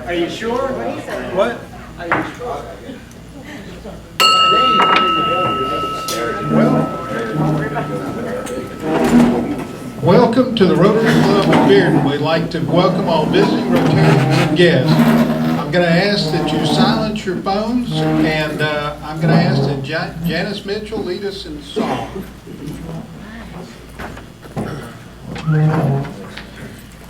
Are you sure? What? Are you sure? Welcome to the Rotary Club of Bearden. We'd like to welcome all visiting Rotarians and guests. I'm going to ask that you silence your phones, and I'm going to ask that Janice Mitchell lead us in song.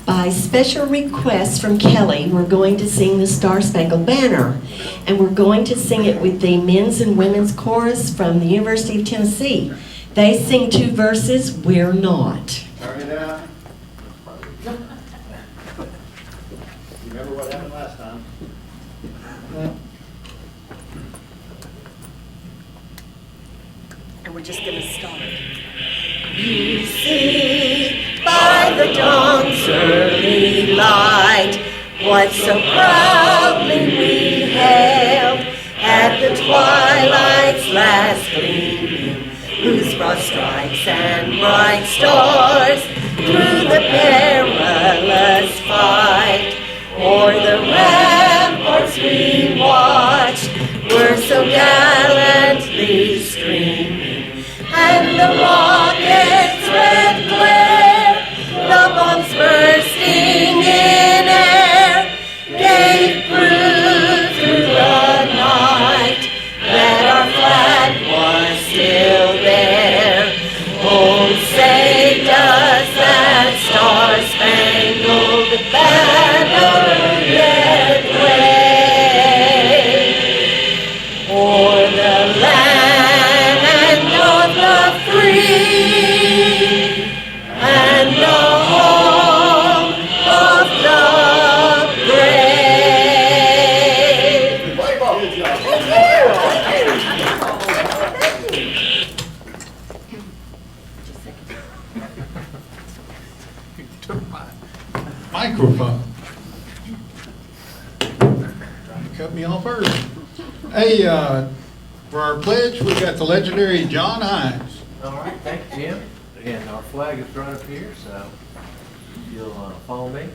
By special request from Kelly, we're going to sing the Star Spangled Banner, and we're going to sing it with the men's and women's chorus from the University of Tennessee. They sing 2 verses, we're not. Turn it out. Remember what happened last time? And we're just going to start. You see by the dawn's early light what so proudly we hailed at the twilight's last gleaming, whose broad stripes and bright stars through the perilous fight o'er the ramparts we watched were so gallantly streaming, and the rockets' red glare, the bombs bursting in air, gave proof through the night that our flag was still there. Oh, say does that star-spangled banner yet wave o'er the land of the free and the home of the brave. Took my microphone. Trying to cut me off early. Hey, for our pledge, we got the legendary John Hines. All right, thank you, Jim. And our flag is right up here, so if you'll follow me.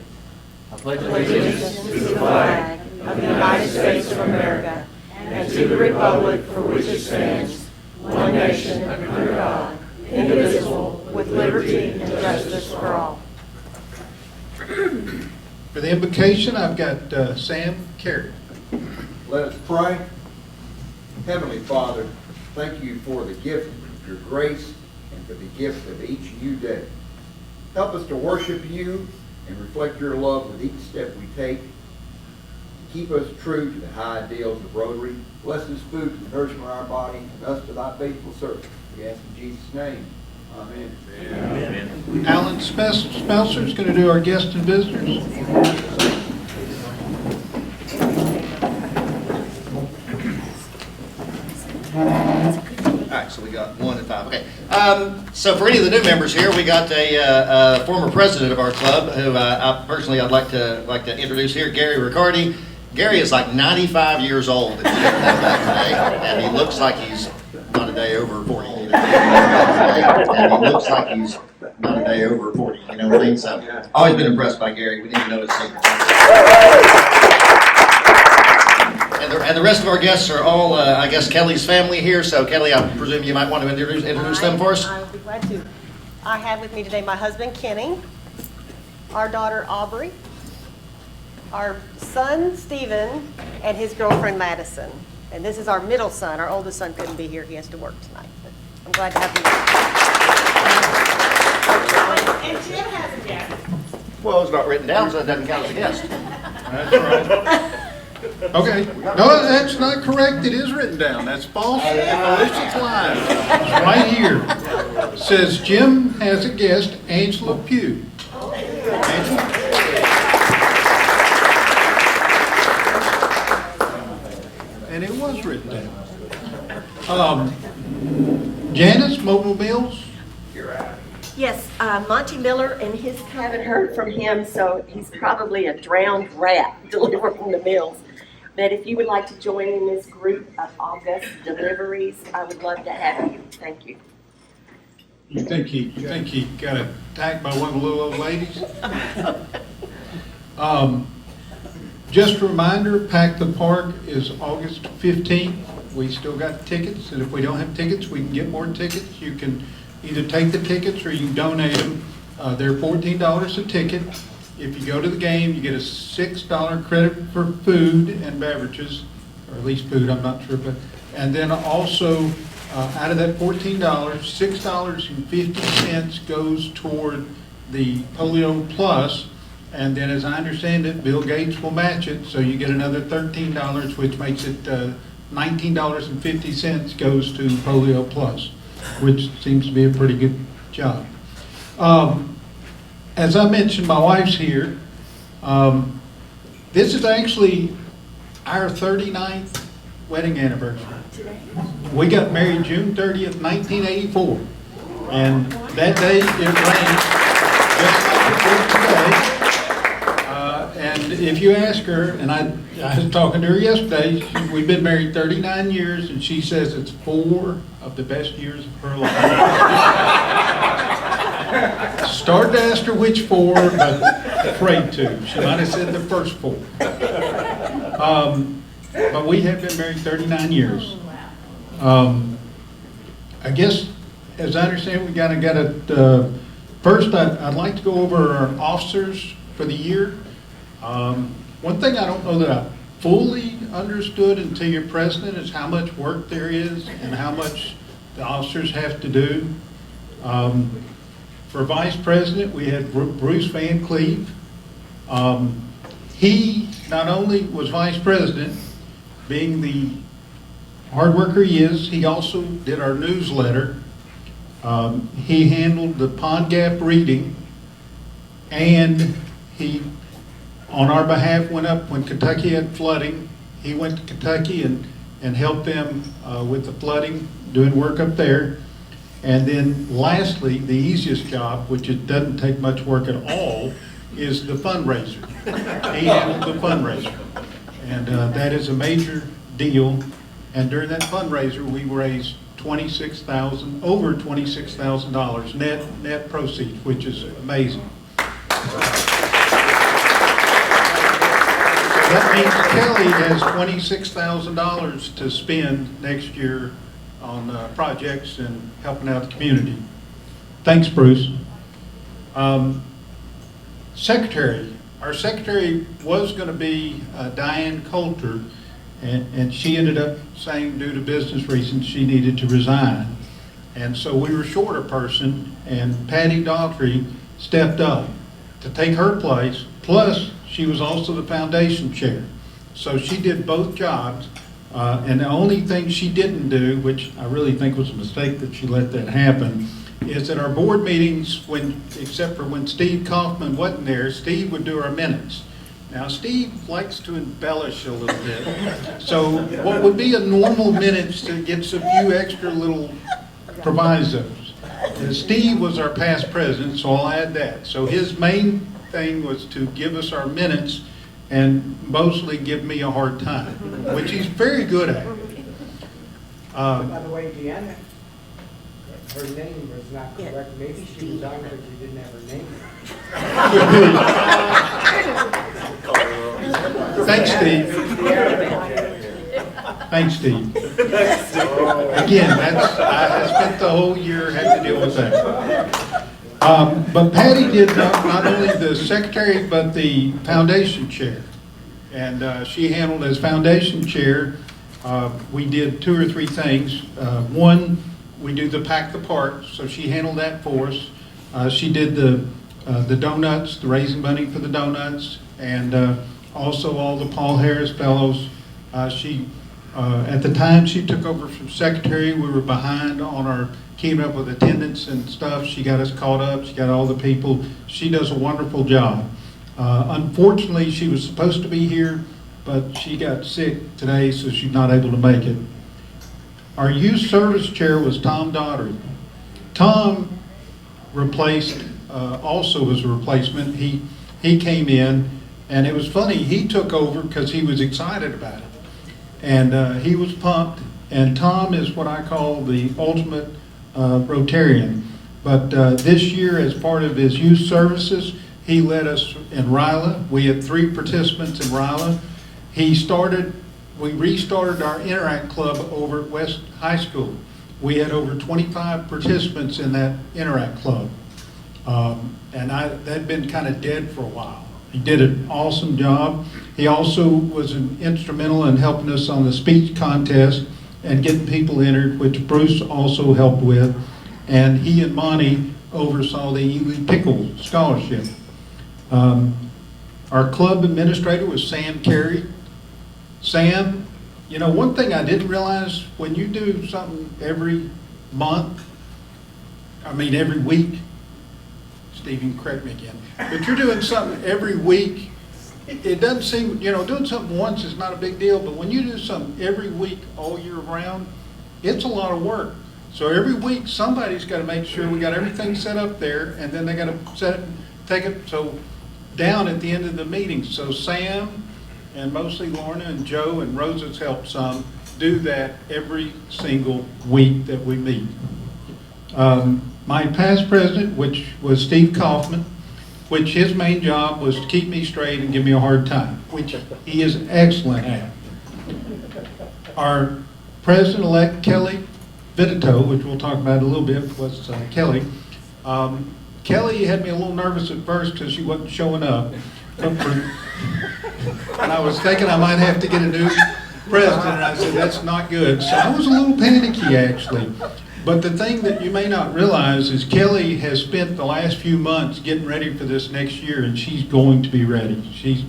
I pledge allegiance To the flag of the United States of America and to the republic for which it stands, one nation under God, indivisible, with liberty and justice for all. For the invocation, I've got Sam Carey. Let us pray. Heavenly Father, thank you for the gift of your grace and for the gift of each new day. Help us to worship you and reflect your love with each step we take. Keep us true to the high ideals of Rotary. Bless this food and nourishment of our body and us to thy faithful servant. We ask in Jesus' name. Amen. Amen. Alan Spelser is going to do our guests and visitors. All right, so we got 1 and 5. Okay. So for any of the new members here, we got a former president of our club who I'd like to introduce here, Gary Riccardi. Gary is like 95 years old today, and he looks like he's not a day over 40. And he looks like he's not a day over 40. You know what I mean? So always been impressed by Gary. We didn't even know his secret. And the rest of our guests are all, I guess, Kelly's family here. So, Kelly, I presume you might want to introduce them for us? I will be glad to. I have with me today my husband, Kenny, our daughter, Aubrey, our son, Stephen, and his girlfriend, Madison. And this is our middle son. Our oldest son couldn't be here. He has to work tonight. But I'm glad to have you. And Jim has a guest. Well, it's not written down, so it doesn't count as a guest. That's right. Okay. No, that's not correct. It is written down. That's false. Malicious lies. It's right here. It says Jim has a guest, Angela Pugh. Angela? And it was written down. Janice, Mobile Mills. Yes, Monty Miller and his, haven't heard from him, so he's probably a drowned rat delivering the meals. But if you would like to join in this group of August deliveries, I would love to have you. Thank you. You think he got attacked by one of the little old ladies? Just a reminder, Pack the Park is August 15th. We still got tickets, and if we don't have tickets, we can get more tickets. You can either take the tickets or you can donate them. They're $14 a ticket. If you go to the game, you get a $6 credit for food and beverages, or at least food, I'm not sure, but, and then also, out of that $14, $6.50 goes toward the Polio Plus, and then as I understand it, Bill Gates will match it, so you get another $13, which makes it $19.50 goes to Polio Plus, which seems to be a pretty good job. As I mentioned, my wife's here. This is actually our 39th wedding anniversary. We got married June 30th, 1984. And that day it rained, just like it did today. And if you ask her, and I was talking to her yesterday, we've been married 39 years, and she says it's 4 of the best years of her life. Started to ask her which 4, but afraid to. She might have said the first 4. But we have been married 39 years. I guess, as I understand, we got it. First, I'd like to go over our officers for the year. One thing I don't know that I fully understood until you're president is how much work there is and how much the officers have to do. For vice president, we had Bruce Van Cleve. He not only was vice president, being the hard worker he is, he also did our newsletter. He handled the Pond Gap reading, and he, on our behalf, went up when Kentucky had flooding. He went to Kentucky and helped them with the flooding, doing work up there. And then lastly, the easiest job, which it doesn't take much work at all, is the fundraiser. He handled the fundraiser. And that is a major deal. And during that fundraiser, we raised over $26,000 net proceeds, which is amazing. That means Kelly has $26,000 to spend next year on projects and helping out the community. Thanks, Bruce. Secretary. Our secretary was going to be Diane Coulter, and she ended up saying due to business reasons she needed to resign. And so we were short a person, and Patty Daughtry stepped up to take her place, plus she was also the foundation chair. So she did both jobs, and the only thing she didn't do, which I really think was a mistake that she let that happen, is at our board meetings, except for when Steve Kaufman wasn't there, Steve would do our minutes. Now, Steve likes to embellish a little bit. So what would be a normal minutes gets a few extra little provisos. And Steve was our past president, so I'll add that. So his main thing was to give us our minutes and mostly give me a hard time, which he's very good at. By the way, Deanna, her name was not correct. Maybe she was on there, we didn't have her name. Thanks, Steve. Thanks, Steve. Again, I spent the whole year having to deal with that. But Patty did not only the secretary, but the foundation chair. And she handled as foundation chair, we did 2 or 3 things. One, we do the Pack the Park, so she handled that for us. She did the donuts, the raising money for the donuts, and also all the Paul Harris Fellows. At the time she took over from secretary, we were behind on our keeping up with attendance and stuff. She got us caught up. She got all the people. She does a wonderful job. Unfortunately, she was supposed to be here, but she got sick today, so she's not able to make it. Our youth service chair was Tom Daughtry. Tom replaced, also was a replacement. He came in, and it was funny. He took over because he was excited about it. And he was pumped, and Tom is what I call the ultimate Rotarian. But this year, as part of his youth services, He led us in Ryla. We had 3 participants in Ryla. We restarted our Interact Club over at West High School. We had over 25 participants in that Interact Club. That'd been kind of dead for a while. He did an awesome job. He also was instrumental in helping us on the speech contest and getting people entered, which Bruce also helped with. And he and Monty oversaw the Ely Pickle Scholarship. Our club administrator was Sam Carey. Sam, you know, one thing I didn't realize, when you do something every week, Stephen, correct me again, but you're doing something every week, it doesn't seem, you know, doing something once is not a big deal, but when you do something every week all year round, it's a lot of work. So every week, somebody's got to make sure we got everything set up there, and then they got to take it down at the end of the meeting. So Sam, and mostly Lorna and Joe and Rosa's helped some, do that every single week that we meet. My past president, which was Steve Kaufman, which his main job was to keep me straight and give me a hard time, which he is excellent at. Our president-elect, Kelly Vitito, which we'll talk about in a little bit, was Kelly. Kelly had me a little nervous at first because she wasn't showing up. And I was thinking I might have to get a new president, and I said, that's not good. So I was a little panicky, actually. But the thing that you may not realize is Kelly has spent the last few months getting ready for this next year, and she's going to be ready. She's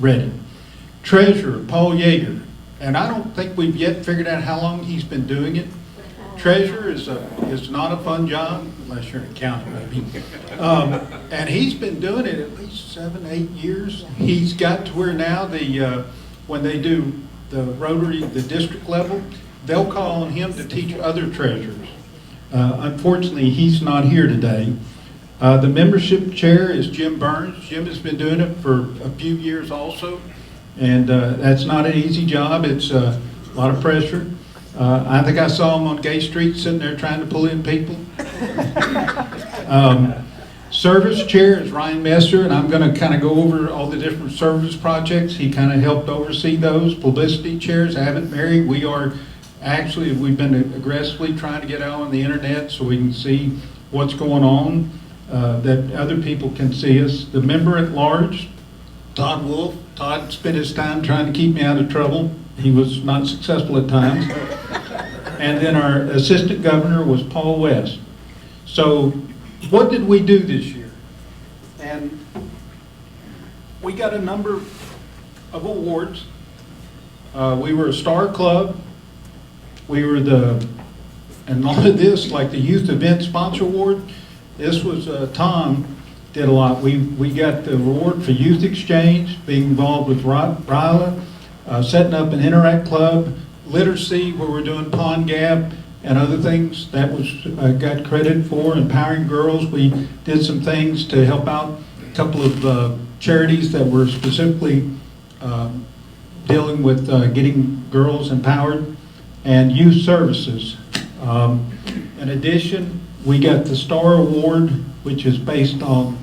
ready. Treasurer, Paul Yeager, and I don't think we've yet figured out how long he's been doing it. Treasurer is not a fun job, unless you're an accountant, maybe. And he's been doing it at least 7-8 years. He's got to where now when they do the Rotary, the district level, they'll call on him to teach other treasurers. Unfortunately, he's not here today. The membership chair is Jim Burns. Jim has been doing it for a few years also, and that's not an easy job. It's a lot of pressure. I think I saw him on Gay Street sitting there trying to pull in people. Service chair is Ryan Messer, and I'm going to kind of go over all the different service projects. He kind of helped oversee those. Publicity chairs, Haven't Mary. We've been aggressively trying to get out on the internet so we can see what's going on, that other people can see us. The member at large, Todd Wolf. Todd spent his time trying to keep me out of trouble. He was not successful at times. And then our assistant governor was Paul West. So what did we do this year? And we got a number of awards. We were a star club. We were and a lot of this, like the Youth Event Sponsor Award, this was, Tom did a lot. We got the award for Youth Exchange, being involved with Ryla, setting up an Interact Club, literacy, where we're doing Pond Gap and other things. That was got credit for. Empowering girls, we did some things to help out a couple of charities that were specifically dealing with getting girls empowered. And youth services. In addition, we got the Star Award, which is based on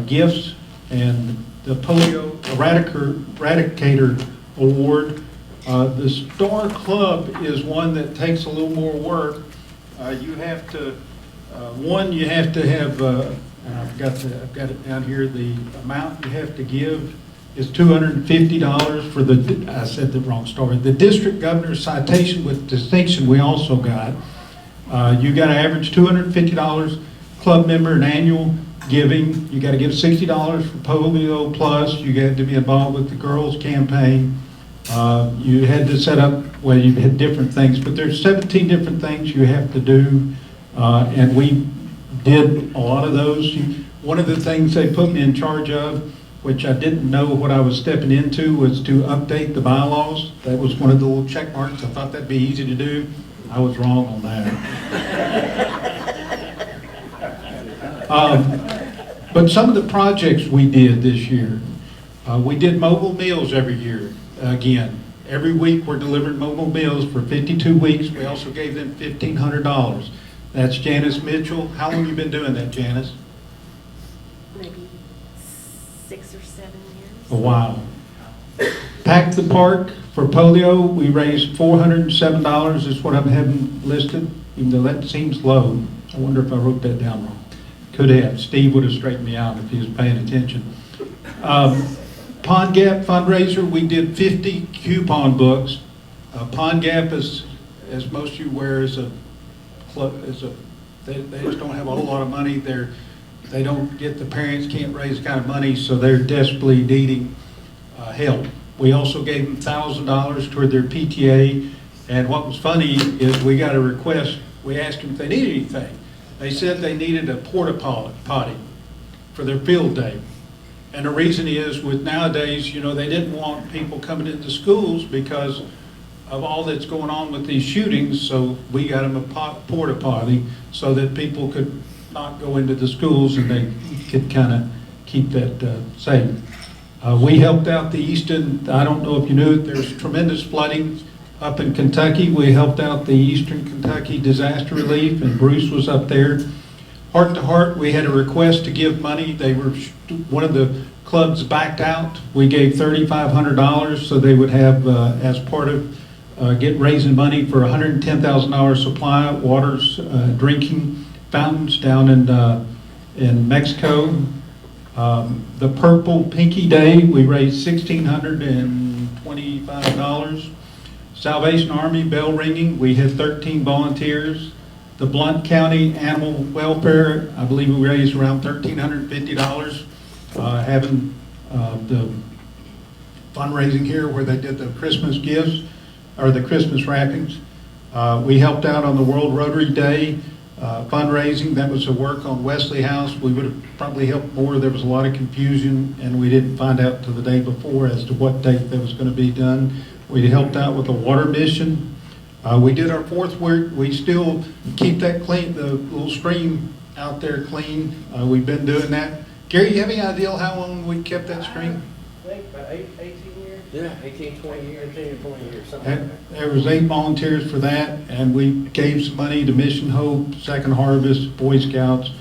gifts, and the Polio Eradicator Award. The Star Club is one that takes a little more work. You have to have, and I've got it down here, the amount you have to give is $250 for I said the wrong story. The district governor's citation with distinction we also got. You got to average $250 club member and annual giving. You got to give $60 for Polio Plus. You got to be involved with the girls campaign. You had to set up, well, you had different things, but there's 17 different things you have to do, and we did a lot of those. One of the things they put me in charge of, which I didn't know what I was stepping into, was to update the bylaws. That was one of the little check marks. I thought that'd be easy to do. I was wrong on that. But some of the projects we did this year, we did mobile meals every year. Again, every week we're delivering mobile meals for 52 weeks. We also gave them $1,500. That's Janice Mitchell. How long have you been doing that, Janice? Maybe 6 or 7 years. A while. Pack the Park for polio, we raised $407 is what I'm having listed, even though that seems low. I wonder if I wrote that down wrong. Could have. Steve would have straightened me out if he was paying attention. Pond Gap fundraiser, we did 50 coupon books. Pond Gap is, as most of you aware, is a club, they just don't have a whole lot of money. They don't get, the parents can't raise the kind of money, so they're desperately needing help. We also gave them $1,000 toward their PTA, and what was funny is we got a request. We asked them if they needed anything. They said they needed a porta potty for their field day. And the reason is, with nowadays, you know, they didn't want people coming into schools because of all that's going on with these shootings, so we got them a porta potty so that people could not go into the schools and they could kind of keep that safe. We helped out the Eastern, I don't know if you knew it, there's tremendous flooding up in Kentucky. We helped out the Eastern Kentucky Disaster Relief, and Bruce was up there. Heart to Heart, we had a request to give money. They were, one of the clubs backed out. We gave $3,500 so they would have, as part of raising money for $110,000 supply of waters, drinking fountains down in Mexico. The Purple Pinky Day, we raised $1,625. Salvation Army bell ringing, we had 13 volunteers. The Blount County Animal Welfare, I believe we raised around $1,350, having the fundraising here where they did the Christmas gifts, or the Christmas wrappings. We helped out on the World Rotary Day fundraising. That was a work on Wesley House. We would have probably helped more. There was a lot of confusion, and we didn't find out till the day before as to what date that was going to be done. We helped out with the water mission. We did our fourth work. We still keep that clean, the little stream out there clean. We've been doing that. Gary, you have any idea how long we kept that stream? I think about 18 years. Yeah, 18, 20 years. 18 or 20 years, something like that. There was 8 volunteers for that, and we gave some money to Mission Hope, Second Harvest, Boy Scouts,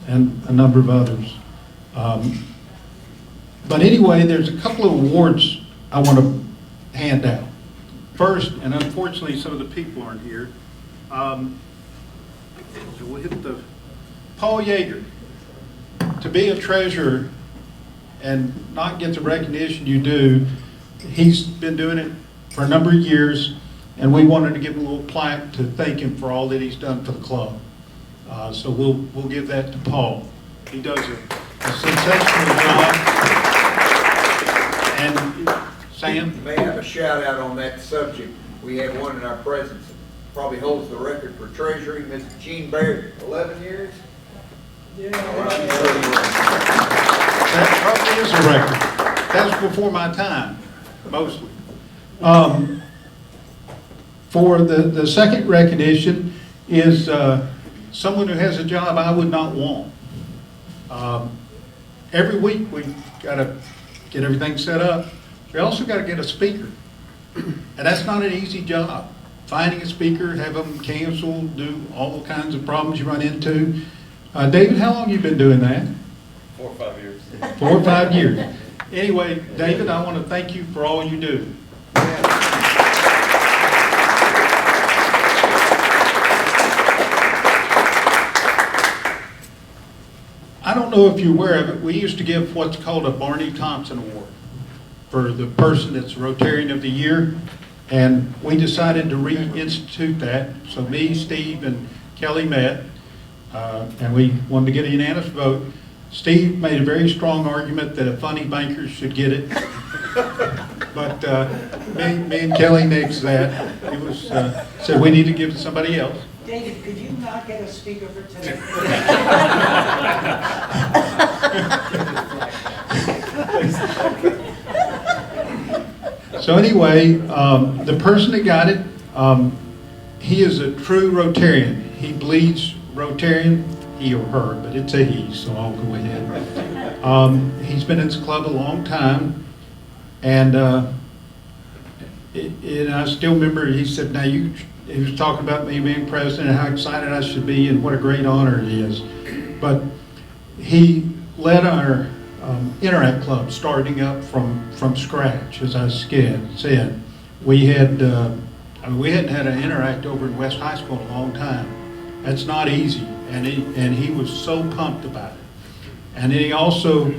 and a number of others. But anyway, there's a couple of awards I want to hand out. First, and unfortunately some of the people aren't here, we'll hit the Paul Yeager. To be a treasurer and not get the recognition you do, he's been doing it for a number of years, and we wanted to give him a little plaque to thank him for all that he's done for the club. So we'll give that to Paul. He does a sensational job. And Sam? May I have a shout out on that subject. We have one in our presence that probably holds the record for treasury, Ms. Jean Baird, 11 years? Yeah. That probably is a record. That's before my time, mostly. For the second recognition is someone who has a job I would not want. Every week we've got to get everything set up. We also got to get a speaker, and that's not an easy job. Finding a speaker, have them cancel, do all kinds of problems you run into. David, how long have you been doing that? 4 or 5 years. 4 or 5 years. Anyway, David, I want to thank you for all you do. I don't know if you're aware of it, we used to give what's called a Barney Thompson Award for the person that's Rotarian of the Year, and we decided to reinstitute that. So me, Steve, and Kelly met, and we wanted to get a unanimous vote. Steve made a very strong argument that a funny banker should get it, but me and Kelly nixed that. It was said we need to give it to somebody else. David, could you not get a speaker for today? So anyway, the person that got it, he is a true Rotarian. He bleeds Rotarian, he or her, but it's a he, so I'll go ahead. He's been in this club a long time, and I still remember he said, he was talking about me being president and how excited I should be and what a great honor it is. But he led our Interact Club starting up from scratch, as I said. We had, we hadn't had an Interact over in West High School in a long time. That's not easy, and he was so pumped about it. And then he also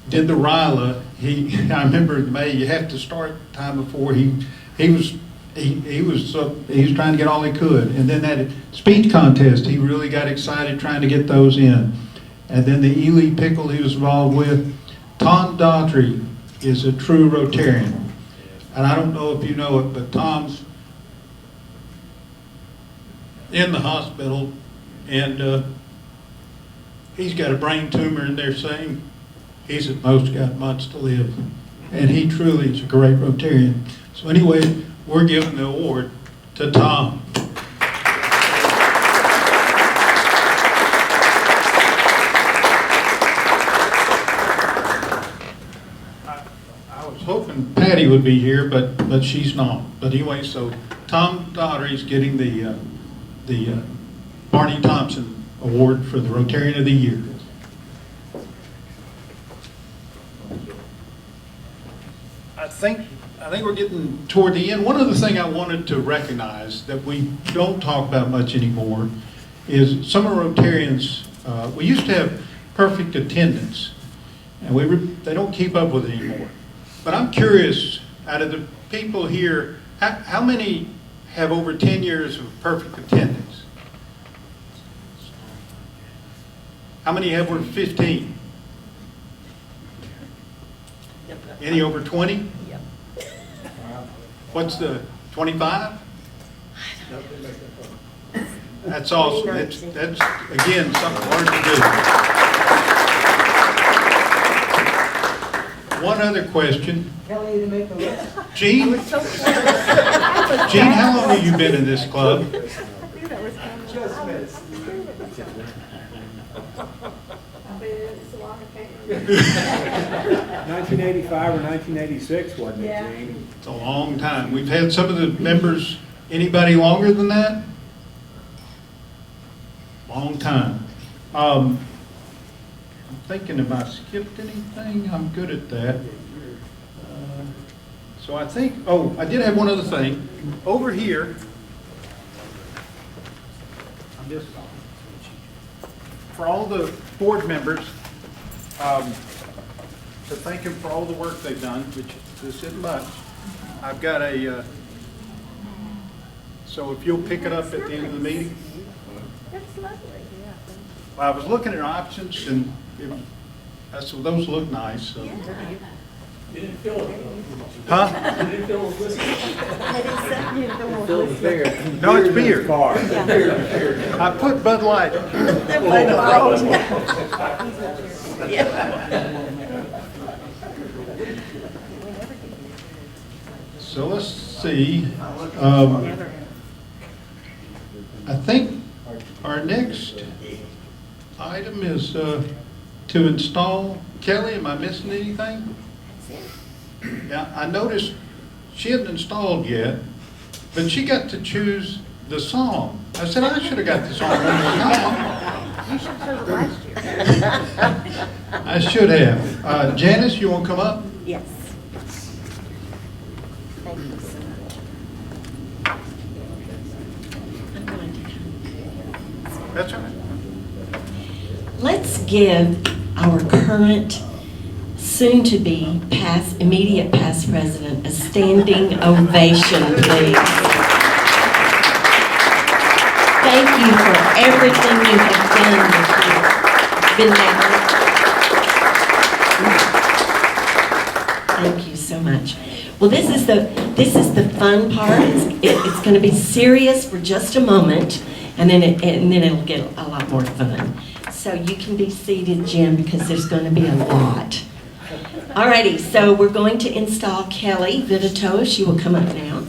did the RILA. I remember in May, you have to start time before he was trying to get all he could. And then that speech contest, he really got excited trying to get those in. And then the Ely Pickle he was involved with. Tom Daughtry is a true Rotarian. And I don't know if you know it, but Tom's in the hospital, and he's got a brain tumor, and they're saying he's at most got months to live. And he truly is a great Rotarian. So anyway, we're giving the award to Tom. I was hoping Patty would be here, but she's not. But anyway, so Tom Daughtry is getting the Barney Thompson Award for the Rotarian of the Year. I think we're getting toward the end. One other thing I wanted to recognize that we don't talk about much anymore is some of Rotarians, we used to have perfect attendance, and they don't keep up with it anymore. But I'm curious, out of the people here, how many have over 10 years of perfect attendance? How many have over 15? Any over 20? Yep. What's the 25? That's awesome. That's again something hard to do. One other question. Kelly to make the list. Gene? Gene, how long have you been in this club? Just missed. 1985 or 1986, wasn't it, Gene? It's a long time. We've had some of the members, anybody longer than that? Long time. I'm thinking if I skipped anything, I'm good at that. So I think, oh, I did have one other thing. Over here, I'm just, for all the board members, to thank them for all the work they've done, which isn't much. I've got a, so if you'll pick it up at the end of the meeting. That's lovely. Well, I was looking at options, and so those look nice. So. Huh? No, it's beer. I put Bud Light. So let's see. I think our next item is to install. Kelly, am I missing anything? Yeah, I noticed she hadn't installed yet, but she got to choose the song. I said I should have got the song one more time. You should have chosen last year. I should have. Janice, you want to come up? Yes. Thank you so much. I'm going to. That's all right. Let's give our current, soon-to-be immediate past president a standing ovation, please. Thank you for everything you have done this year. It's been Thank you so much. Well, this is the fun part. It's going to be serious for just a moment, and then it'll get a lot more fun. So you can be seated, Jim, because there's going to be a lot. Alrighty, so we're going to install Kelly Vitito. She will come up now.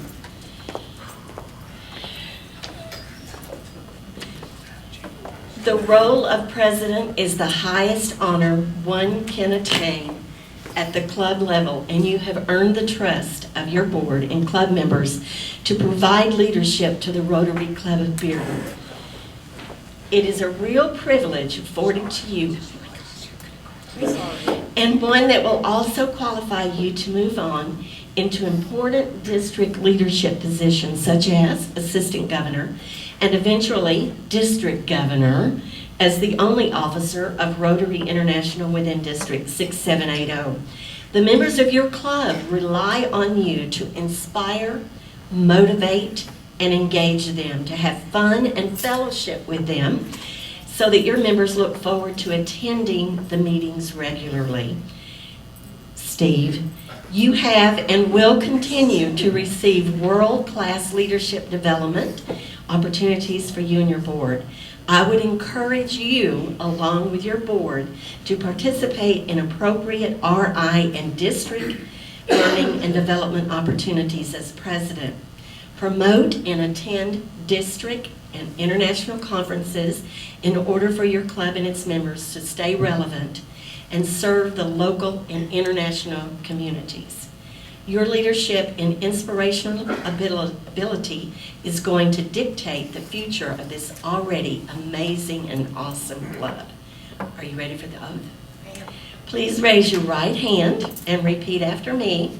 The role of president is the highest honor one can attain at the club level, and you have earned the trust of your board and club members to provide leadership to the Rotary Club of Bearden. It is a real privilege afforded to you and one that will also qualify you to move on into important district leadership positions such as assistant governor and eventually district governor as the only officer of Rotary International within District 6780. The members of your club rely on you to inspire, motivate, and engage them, to have fun and fellowship with them, so that your members look forward to attending the meetings regularly. Steve, you have and will continue to receive world-class leadership development opportunities for you and your board. I would encourage you, along with your board, to participate in appropriate RI and district learning and development opportunities as president. Promote and attend district and international conferences in order for your club and its members to stay relevant and serve the local and international communities. Your leadership and inspirational ability is going to dictate the future of this already amazing and awesome club. Are you ready for the oath? Please raise your right hand and repeat after me.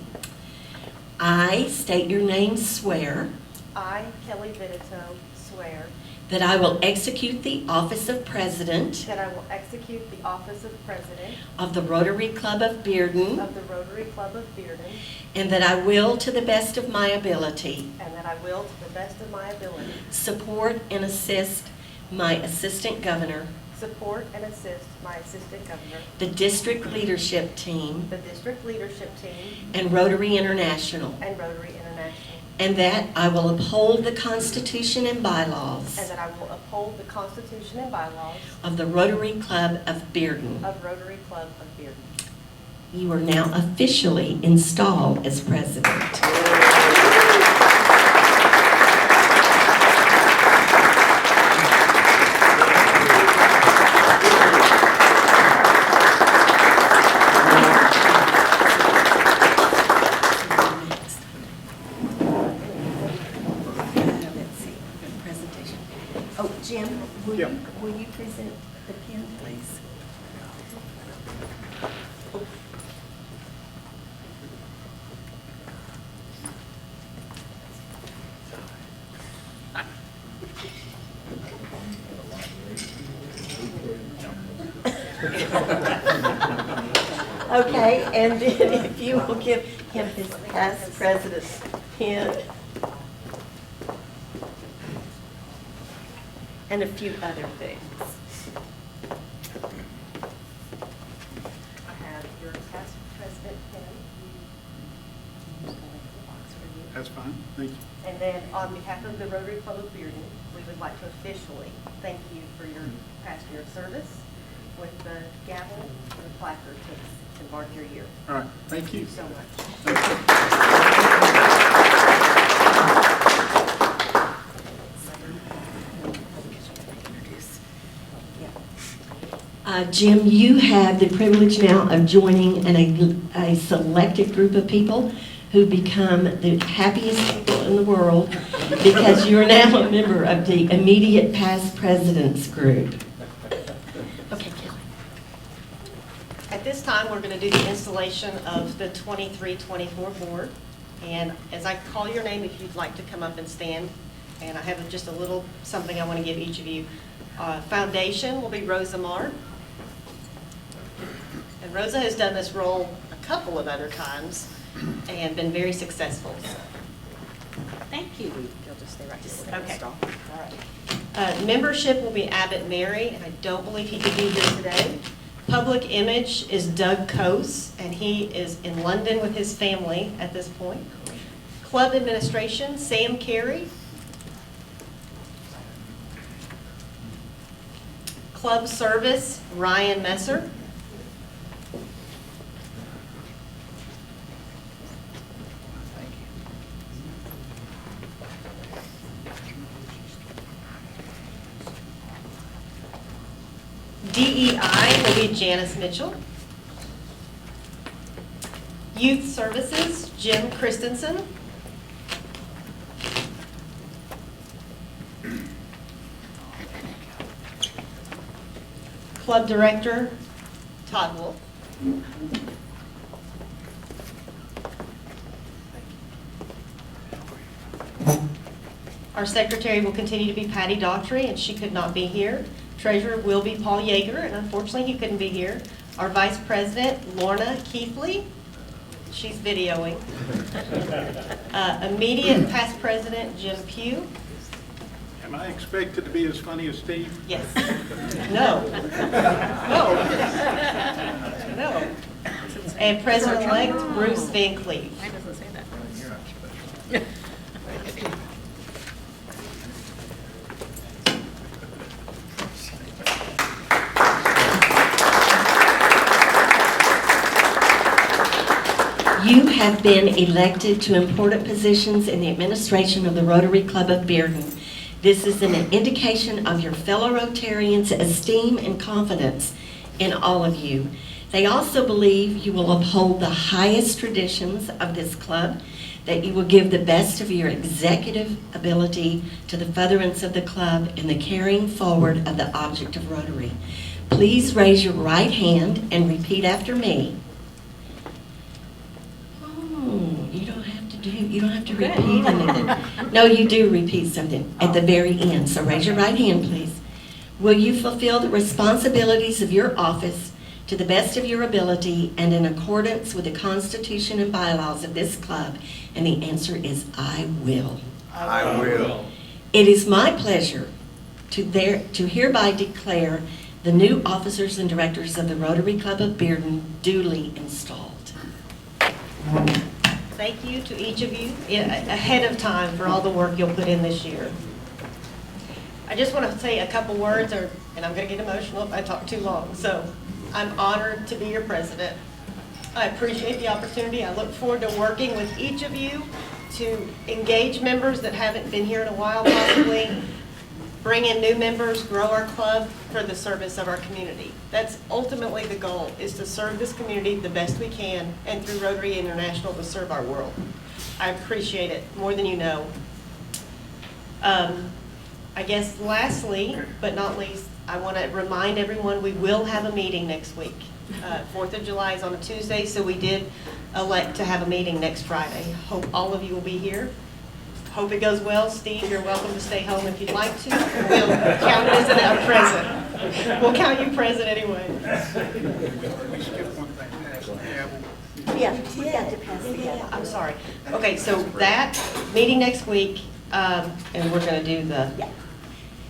I state your name, swear I, Kelly Vitito, swear that I will execute the office of president that I will execute the office of president of the Rotary Club of Bearden, of the Rotary Club of Bearden, and that I will, to the best of my ability, and that I will, to the best of my ability, support and assist my assistant governor, support and assist my assistant governor, the district leadership team, the district leadership team, and Rotary International, and Rotary International, and that I will uphold the Constitution and bylaws and that I will uphold the Constitution and bylaws of the Rotary Club of Bearden. of Rotary Club of Bearden. You are now officially installed as president. Oh, Jim, will you present the pen, please? Okay, and then if you will give him his past president's pen. And a few other things. I have your past president pen. That's fine, thank you. And then on behalf of the Rotary Club of Bearden, we would like to officially thank you for your past year of service with the gavel and the placard to mark your year. All right, thank you. Thank you so much. Jim, you have the privilege now of joining a selected group of people who become the happiest people in the world because you're now a member of the immediate past presidents group. Okay, Kelly. At this time, we're going to do the installation of the 23-24 board. And as I call your name, if you'd like to come up and stand, and I have just a little something I want to give each of you. Foundation will be Rosa Marr. And Rosa has done this role a couple of other times and been very successful. Thank you. You'll just stay right here. Okay. All right. Membership will be Abbott Mary, and I don't believe he could be here today. Public Image is Doug Coase, and he is in London with his family at this point. Club Administration, Sam Carey. Club Service, Ryan Messer. DEI will be Janice Mitchell. Youth Services, Jim Christensen. Club Director, Todd Wolf. Our secretary will continue to be Patty Daughtry, and she could not be here. Treasurer will be Paul Yeager, and unfortunately he couldn't be here. Our vice president, Lorna Keithley. She's videoing. Immediate past president, Jim Pugh. Am I expected to be as funny as Steve? Yes. No. No. No. And President-elect Bruce Van Cleve. Mine doesn't say that. You have been elected to important positions in the administration of the Rotary Club of Bearden. This is an indication of your fellow Rotarians' esteem and confidence in all of you. They also believe you will uphold the highest traditions of this club, that you will give the best of your executive ability to the furtherance of the club and the carrying forward of the object of Rotary. Please raise your right hand and repeat after me. You don't have to repeat anything. No, you do repeat something at the very end. So raise your right hand, please. Will you fulfill the responsibilities of your office to the best of your ability and in accordance with the Constitution and bylaws of this club? And the answer is, I will. I will. It is my pleasure to hereby declare the new officers and directors of the Rotary Club of Bearden duly installed. Thank you to each of you ahead of time for all the work you'll put in this year. I just want to say a couple words, and I'm going to get emotional if I talk too long. So I'm honored to be your president. I appreciate the opportunity. I look forward to working with each of you to engage members that haven't been here in a while possibly, bring in new members, grow our club for the service of our community. That's ultimately the goal, is to serve this community the best we can, and through Rotary International to serve our world. I appreciate it more than you know. I guess lastly, but not least, I want to remind everyone we will have a meeting next week. 4th of July is on a Tuesday, so we did elect to have a meeting next Friday. Hope all of you will be here. Hope it goes well. Steve, you're welcome to stay home if you'd like to. We'll count it as a present. We'll count you present anyway. We skipped one thing. Yeah, we got to pass the gavel. I'm sorry. Okay, so that meeting next week, and we're going to do the. Yeah.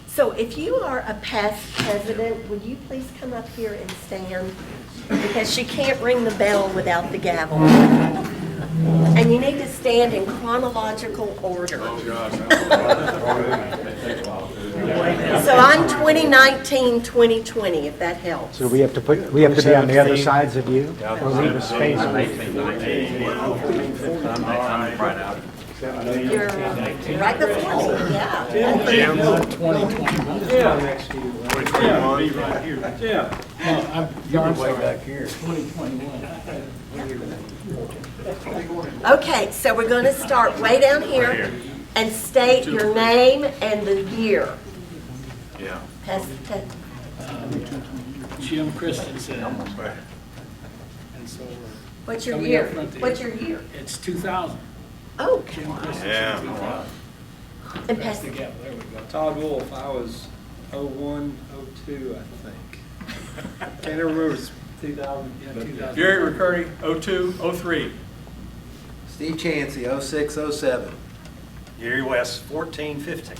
So if you are a past president, would you please come up here and stand? Because she can't ring the bell without the gavel. And you need to stand in chronological order. So I'm 2019, 2020, if that helps. So we have to be on the other sides of you, or leave a space. You're right before me, yeah. Jim, 2021. Yeah. Next to you. 2021. Be right here. Yeah. I'm way back here. 2021. Okay, so we're going to start way down here and state your name and the year. Yeah. Jim Christensen. And so What's your coming year? up front there. What's your year? It's 2000. Oh, Jim Christensen. Yeah. 2000. and Pass pass the gavel. There we go. Todd Wolf, I was 01, 02, I think. Can't remember, it's 2000. Yeah, 2000. Gary McCurdy, 02, 03. Steve Chansey, 06, 07. Gary West, 14, 15.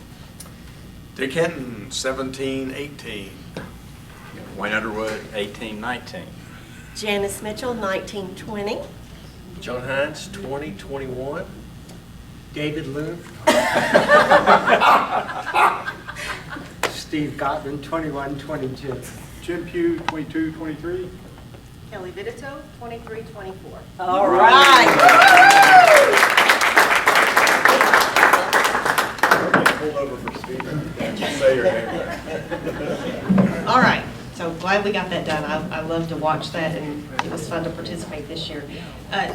Dick Hinton, 17, 18. Wayne Underwood, 18, 19. Janice Mitchell, 1920. John Hines, 2021. David Loon. Steve Gottman, 21, 22. Jim Pugh, 22, 23. Kelly Vidito, 23, 24. All right. Pulled over for speeding. Just say your name. All right, so glad we got that done. I love to watch that, and it was fun to participate this year.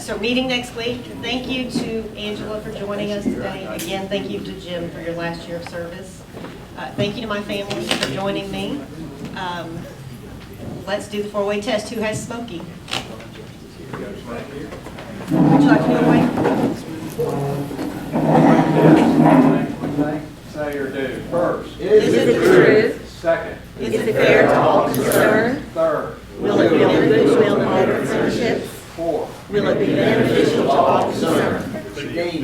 So meeting next week. Thank you to Angela for joining us today. Again, thank you to Jim for your last year of service. Thank you to my family for joining me. let's do the four-way test. Who has smoky? Would you like to go away? Say or do. First. Is it the truth? Second. Is it fair to all concerned? Third. Will it build goodwill and better friendships? Fourth. Will it be beneficial to all concerned? Again,